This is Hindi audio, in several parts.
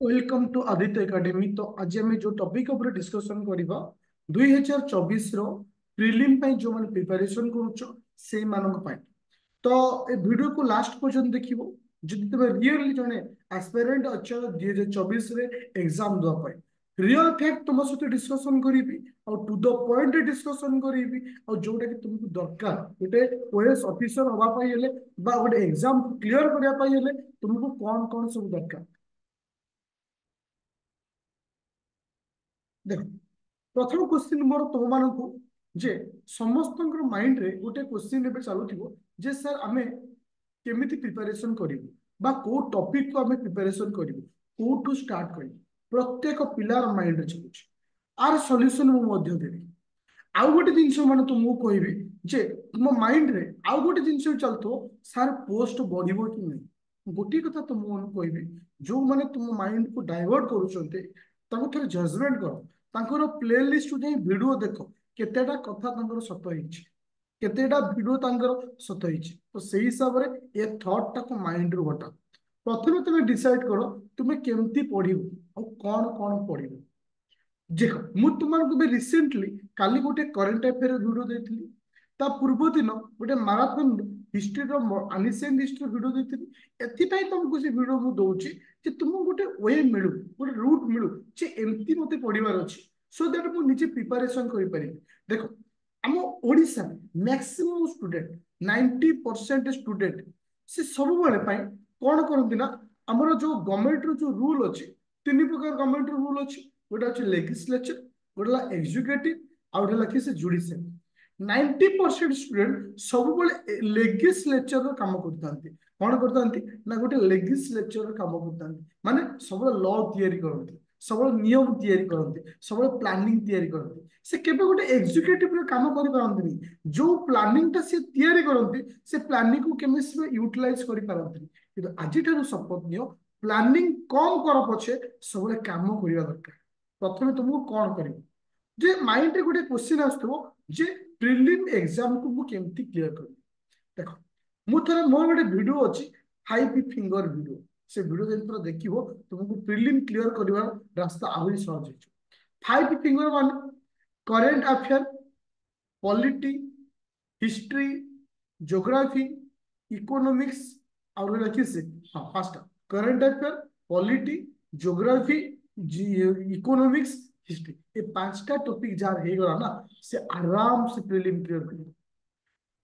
Welcome to Aditya academy. तो आज आम जो टॉपिक ऊपर डिस्कशन करबा 2024 रो प्रीलिम पे जो माने प्रिपरेशन करूछो से मानक पाए। तो ए वीडियो को लास्ट पर्यंत देखिबो जदि तुम रियली जने एस्पिरेंट अच्छा 2024 रे एग्जाम दवा पाए रियल फैक्ट तुम सहित डिस्कशन करीबी और टू द पॉइंट डिस्कशन करीबी और जोटा कि तुमको दरकार गोटे ओएस ऑफिसर हवा पाई हेले बा गोटे एग्जाम क्लियर करिया पाई हेले तुमको कौन कौन सब दरकार देख। प्रथम क्वेश्चन मोर तुम मानू जे समस्त माइंड रे गोटे क्वेश्चन एबे चलुथिबो जे सर आमे केमिति प्रिपरेशन करिवु बा को टॉपिक को आमे प्रिपरेशन करिवु कोठु स्टार्ट करिवु प्रत्येक पिलार माइंड रे चलुछि आर सॉल्यूशन मु मध्य देबी। आउ गोटे जिनस माने तुमको कहबी जे तुम माइंड रे आउ गोटे जिनस चलतो सर पोस्ट बढ़िबो कि नहीं गोटे कथा तुमको कहबी जो माने तुम माइंड को डाइवर्ट करूछन्ते ताको थोड़ा जजमेंट करो तांकर प्ले लिस्ट जाई वीडियो देखो केतेटा कथा तांकर सत होइछि केतेटा वीडियो तांकर सत होइछि तो सेही हिसाब रे ए थॉट टाको माइंड रो हटा प्रथमे तुमे डिसाइड करो तुमे केमती पढिबो और कौन कौन पढिबो। देखो मु तुमको भी रिसेंटली काली गोटे करंट अफेयर वीडियो देथिली ता पूर्व दिन गोटे माराथन हिस्ट्री रो एनिसेंट हिस्ट्री वीडियो देथिली एथि पई तुमको से वीडियो मु दोउची जे तुमको गोटे वे मिलु गोटे रूट मिलु जे एमती मते पढिबार अछि सो दैट मु निजे प्रिपरेशन करि पारि। देखो हम ओडिसा मैक्सिमम स्टूडेंट 90% स्टूडेंट से सब बेले पई कोन करंती ना हमर जो गवर्नमेंट रो जो रूल अछि तीन प्रकार गवर्नमेंट रो रूल अछि गोटे अच्छे लेजिस्लेचर गोटे एग्जीक्यूटिव आउ गोटे कि जुडिशियल 90% स्टूडेंट सब लेजिस्लेचर काम करते कौन करते ना गोटे लेजिस्लेचर काम करते माने सब लॉ तैयारी करते सब नियम तैयारी करते सब प्लानिंग तैयारी करते से केबे गोटे एग्जीक्यूटिव रे काम करि पारंतनी जो प्लानिंग ता से तैयारी करते से प्लानिंग को केमिसे यूटिलाइज करि पारंतनी किंतु आजि ठाରୁ शपथ नियो प्लानिंग कम कर पछे सब काम करिया दरकार। प्रथमे तुमको कौन कर जे माइंड रे गोटे क्वेश्चन आसथबो जे प्रीलिम एग्जाम को मु केमती क्लियर कर। देखो मु थरे मोर गोटे वीडियो अछि 5 फिंगर वीडियो से वीडियो जे थोड़ा देखिबो तुमको प्रीलिम क्लियर करबा रास्ता आहुरी सहज होइछ। 5 फिंगर माने current affair polity history geography economics और रखी से हाँ fast current affair polity geography economics history ये पांचटा टॉपिक जार हे गला ना से आराम से प्रीलिम क्लियर कर।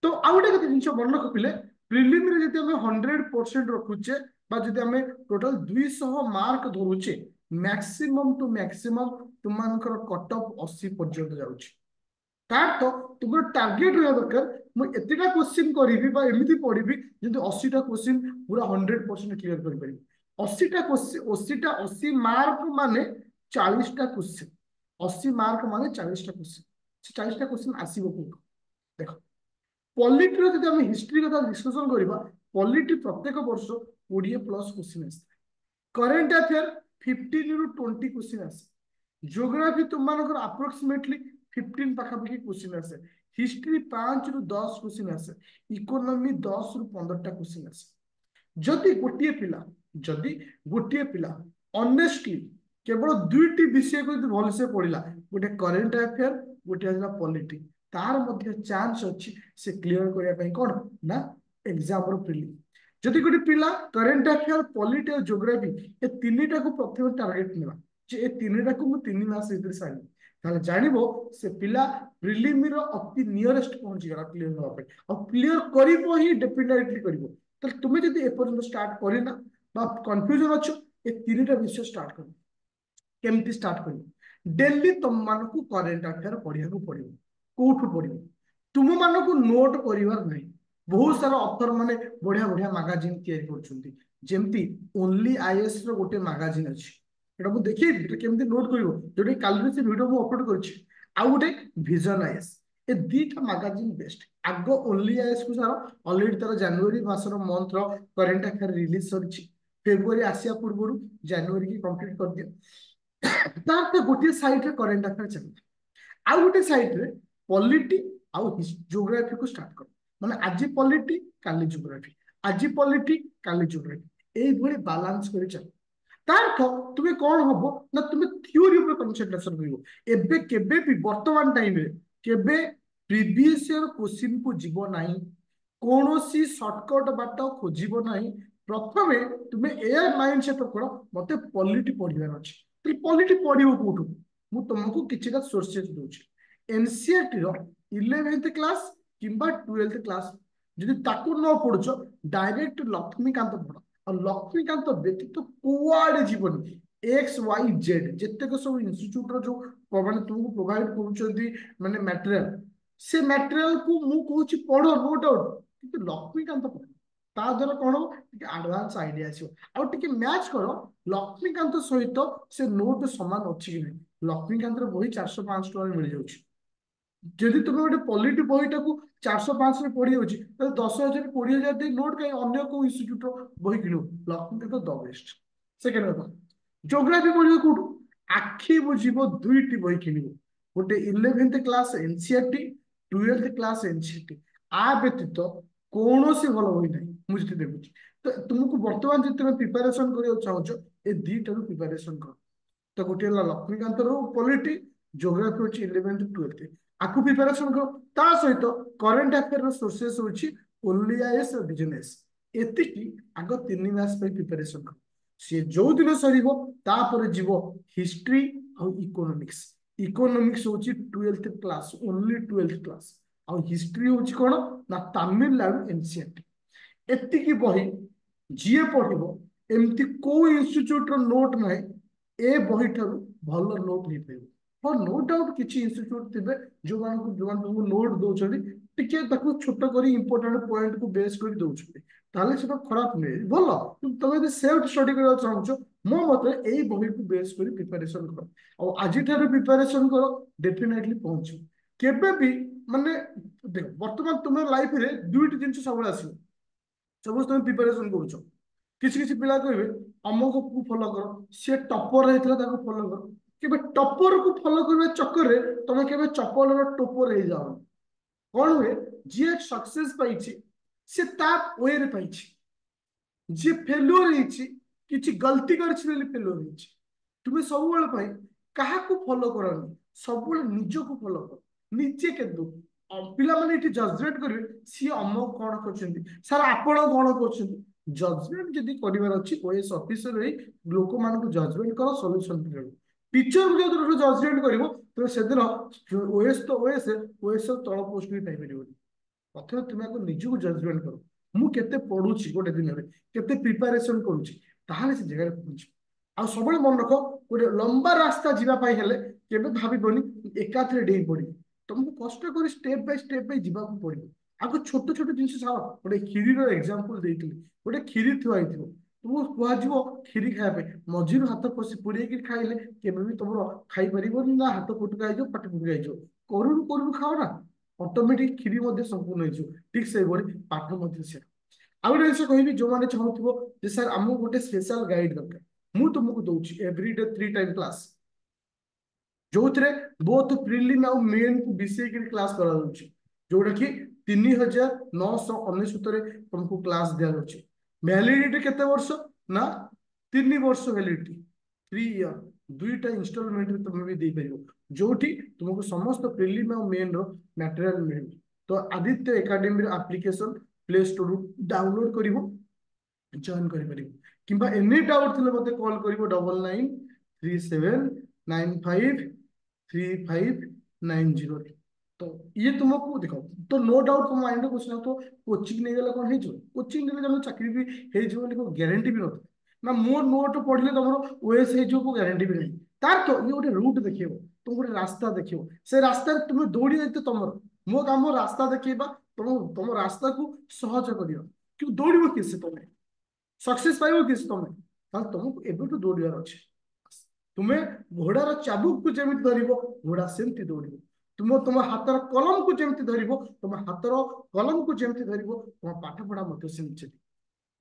तो आउ गोटे कथा जिनस मन रखिले प्रीलिम रे जदि हमें 100% रखुचे बा जदि हमें टोटल 200 मार्क धरुचे मैक्सिमम टू मैक्सिमम तुमनकर कट ऑफ 80 पर्यंत जाउची तार तो तुम टार्गेट रहा दरकार मुझे एतटा क्वेश्चन करी एमती पढ़ी जब 80टा क्वेश्चन पूरा 100% क्लियर कर 80टा क्वेश्चन 80 मार्क माने 40टा क्वेश्चन 80 मार्क माने 40टा क्वेश्चन 40टा क्वेश्चन आसीबो कोठो। देखो पॉलिटी रो जदि हम हिस्ट्री कथा डिस्कशन करबा पॉलिटी प्रत्येक वर्ष 20+ क्वेश्चन आसे करंट अफेयर 15 रु 20 क्वेश्चन आसे ज्योग्राफी तुम मानकर अप्रोक्सीमेटली 15 पाखापाखि क्वेश्चन आसे हिस्ट्री 5 रु 10 क्वेश्चन आसे इकोनॉमी 10 रु 15टा क्वेश्चन आसे जदि गोटे पिला ऑनेस्टली केवल दुईटी विषय को भलसे पढ़ला गोटे करंट अफेयर गोटे पॉलिटी तार मध्य चांस अच्छी से क्लियर करने कौन ना एग्जाम प्रीलिम जदि गोटे पिला करंट अफेयर पॉलिटी और ज्योग्राफी ए तीनटा को प्रथम टार्गेट नेबा जे ए तीनटा को मु 3 मास भीतर सारी ताले जानिबो से पिला प्रीलिम रो अति नियरेस्ट पहुंची गला क्लियर होबा पे और क्लियर करिवो ही डेफिनेटली करिवो। तो तुम्हें जदि ए पर्यंत स्टार्ट करिना बा कंफ्यूजन अच्छो ए तीनटा विषय स्टार्ट करो केमती स्टार्ट करिवो डेली तुम मानकु करंट अफेयर पढ़िया को पड़िवो कोठु पड़िवो तुम मानकु नोट करिवार नहीं बहुत सारा ऑथर माने बढ़िया बढ़िया मैगजीन तैयारी करछुंती जेमती ओनली आईएएस रो गोटे मैगजीन अछि एटा मु देखि एटा केमती नोट करिवो जोटे काल से वीडियो मु अपलोड करछि आ गोटे विजन आईएएस ए दीटा मैगजीन बेस्ट आगो ओनली आईएएस को सारा ऑलरेडी तार जनवरी मासर मंथ रो करंट अफेयर रिलीज करछि फेब्रुआरी आसिया पूर्वरु जनवरी की कंप्लीट कर दियो तार तो गोटे साइड रे करंट अफेयर चलता आ गोटे साइड रे पॉलिटी आउ ज्योग्राफी को स्टार्ट कर माने आज पॉलिटी काली ज्योग्राफी आज पॉलिटी काली ज्योग्राफी एई भली बैलेंस करि चल तार तुम्हें कौन हम ना तुम्हें थ्योरी ऊपर कंसंट्रेशन करिवो एबे केबे भी वर्तमान टाइम रे केबे प्रीवियस ईयर क्वेश्चन को जीवो नाही कोनोसी शॉर्टकट बाट खोजिबो नाही प्रथमे तुम्हें एयर माइंड सेट करो मते पॉलिटी पढिबार अछि तो पॉलिटी पढिबो कोठु मु तुमको किछिटा सोर्सेस दोछि एनसीईआरटी रो 11th क्लास किंबा 12th क्लास যদি তাকু ন পড়ছ ডাইরেক্ট লক্ষ্মীকান্ত পড় আর লক্ষ্মীকান্ত ব্যতীত কুয়াড়ে জীবনী এক্স ওয়াই জেড যেতেক সব ইনস্টিट्यूट रो जो মানে तुमको प्रोवाइड କରୁଛନ୍ତି ମାନେ ମ୍ୟାଟେରିଆଲ ସେ ମ୍ୟାଟେରିଆଲ କୁ ମୁଁ କହୁଛି ପଢ नो डाउट କିନ୍ତୁ ଲକ୍ଷ୍ମୀକାନ୍ତ ପଢ ତା ଦ୍ୱାରା କଣ ଟିକେ ଆଡଭାନ୍ସ ଆଇଡିଆ ଆସିବ ଆଉ ଟିକେ ମ୍ୟାଚ୍ କର ଲକ୍ଷ୍ମୀକାନ୍ତ ସହିତ ସେ ନୋଟ ସମାନ ଅଛି କି ନାହିଁ ଲକ୍ଷ୍ମୀକାନ୍ତର ବହି 400-500 ଟଙ୍କାରେ ମିଳିଯାଉଛି যদি তুমি ଗୋଟେ ପଲିଟି ବହିଟାକୁ 400-500 ପଢି ଯାଉଛି ତାହେଲେ 10,000-20,000 ଦେଇ ନୋଟ କାହିଁ ଅନ୍ୟ କୋଉ ଇନଷ୍ଟିଚ୍ୟୁଟ ର ବହି କିଣିବ ଲକ୍ଷ୍ମୀକାନ୍ତ ଦ ବେଷ୍ଟ ସେକେଣ୍ଡ କଥା ଜୋଗ୍ରାଫି ପଢିବ କୋଉଠୁ ଆଖି ବୁଝିବ ଦୁଇଟି ବହି କିଣିବ ଗୋଟେ 11th class NCERT 12th class NCERT ଆ ବ୍ୟତୀତ କୌଣସି ଭଲ ବହି ନାହିଁ ମୁଁ ଯେତେ ଦେଖୁଛି ତ ତୁମକୁ ବର୍ତ୍ତମାନ ଯଦି ତମେ ପ୍ରିପାରେସନ କରିବାକୁ ଚାହୁଁଛ ଏ ଦିଟାରୁ ପ୍ରିପାରେସନ କର ତ ଗୋଟେ ହେଲା ଲକ୍ଷ୍ମୀକାନ୍ତର ପଲିଟି ଜୋଗ୍ରାଫି ହଉଛି 11th 12th आकु प्रिपरेशन करो ता सहित करंट अफेयर सोर्सेस होची ओलीआईएस बिजनेस एतिकी आगो 3 मास पे प्रिपरेशन करो से जो दिन सरीबो ता पर जीवो हिस्ट्री और इकोनॉमिक्स इकोनॉमिक्स होची 12th class only 12th class और हिस्ट्री होची कोन ना तमिलनाडु एनसीईआरटी एतिकी बही जीए पढ़िबो एमती को इंस्टीट्यूट रो नोट नै ए बही ठारू भलो नोट नै पाइबो हाँ नो डाउट किसी इंस्टीट्यूट थे जो तुमको नोट दौरान टिके छोट कर इंपोर्टेंट पॉइंट को बेस कर दौरान से खराब नुहे भल तुम सेल्फ स्टडी करने चाहो मो मत यही बही को बेस कर प्रिपरेशन कर और आज प्रिपरेशन कर डेफिनेटली पहुंच केबे भी माने देख वर्तमान तुम लाइफ रे दुईट जिन सब आस सब तुम प्रिपरेशन करुच किसी किसी पिला कहे अमुक को फॉलो कर सी टपर होता फॉलो कर केबे टपर को फॉलो करने चक्कर रे तुम केबे चप्पल रो टोपर हो जाओ कौन हुए जी सक्सेस पाइछि से ता वे रे पाइछि जी फेल्योर हिछि किछि गलती करछि बोली फेल्योर हिछि तुमे सब बेले पाई काहा को फॉलो करनी सब बेले निज को फॉलो कर निजे केदु पिला माने इठी जजमेंट करिवे सी अमो कोन करछन्ती सर आपण कोन करछन्ती जजमेंट जदी करिवार अछि ओएस ऑफिसर रे लोक मान को जजमेंट करो सॉल्यूशन करो टीचर को जो जजमेंट करिवो तो सेदिन ओएस तो ओएस ओएस तळ पोस्ट भी पाइ परिबो प्रथम तुम को निजको जजमेंट कर मु केते पढुछि गोटे दिन रे केते प्रिपरेशन करूछि ताहाले से जगह पहुंच आ सब मन रख गोटे लंबा रास्ता जीवा पाई हेले केबे भाबिबोनी एकाथरे डेई पड़ी तुमको कष्ट कर स्टेप बाय जीवा को पड़िबो आगो छोट छोट जिनिस सारा गोटे खीरी रो एग्जांपल देइतिली गोटे खीरी थुआइथिबो तुमको कुआजिबो खीरी खाया पे मझिरु हाथ पसी पुड़े के खाइले केबे भी तुमरो खाई परिबोनी ना हाथ फुटका आइजो पाटी फुटका आइजो करूनु करूनु खाओ ना ऑटोमेटिक खीरी मध्य संपूर्ण हो ठीक से पाठ मध्य से आउ गोटे जिन कहबी जो मैंने चाहूथो जे सर आमको गोटे स्पेशल गाइड दरकार मु तुमको दउछि एवरीडे 3 टाइम क्लास जो बोथ प्रिलिम आउ मेन को विषय के क्लास करा दउछि जोटा कि 3,999 तुमको क्लास दिया दउछि वैलिडिटी केते वर्ष ना 3 वर्ष वैलिडिटी 3 ईयर दुईटा इंस्टॉलमेंट तुम भी दे पारिबो जोठी तुमको समस्त प्रिलिम और मेन रो मटेरियल मिल तो Aditya Academy application play store download करिवो जॉइन करि परिबो किबा एनी डाउट थिले मते कॉल करिवो 9937953590 तो ये तुमको देखो तो नो डाउट तुम माइंड क्वेश्चन तो कोचिंग नहीं गला कोन हे जो कोचिंग नहीं गला चाकरी भी हे जो को गारंटी भी नथि ना मोर नोट पढ़ले तमरो ओएस हे जो को गारंटी भी नहीं तार तो ये गोटे रूट देखियो तुम गोटे रास्ता देखियो से रास्ता तुम दौड़ी जाते तुमर मो काम रास्ता देखिबा तुम रास्ता को सहज करियो कि दौड़िबो किसे तुमे सक्सेस पाइबो किसे तुमे ताल तुमको एबेटू दौड़ियार अछि तुमे घोड़ार चाबुक को जेमिति धरिबो घोड़ा सेमति दौड़िबो तुम हाथर कलम को जेमती धरिबो तुम हाथर कलम को जेमती धरिबो तुम पाठ पढ़ा मत सेमति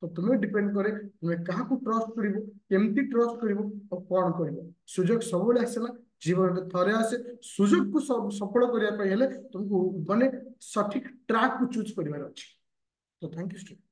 तो तुम्हें डिपेंड करे तुम्हें क्या ट्रस्ट करिवो केमती ट्रस्ट करिवो और कौन करिवो सुजोग सब आसेना जीवन में थरे आसे सुजोग को सफल करने तुमको माने सठिक ट्रैक को चूज करिवार अछि तो थैंक यू स्टूडेंट।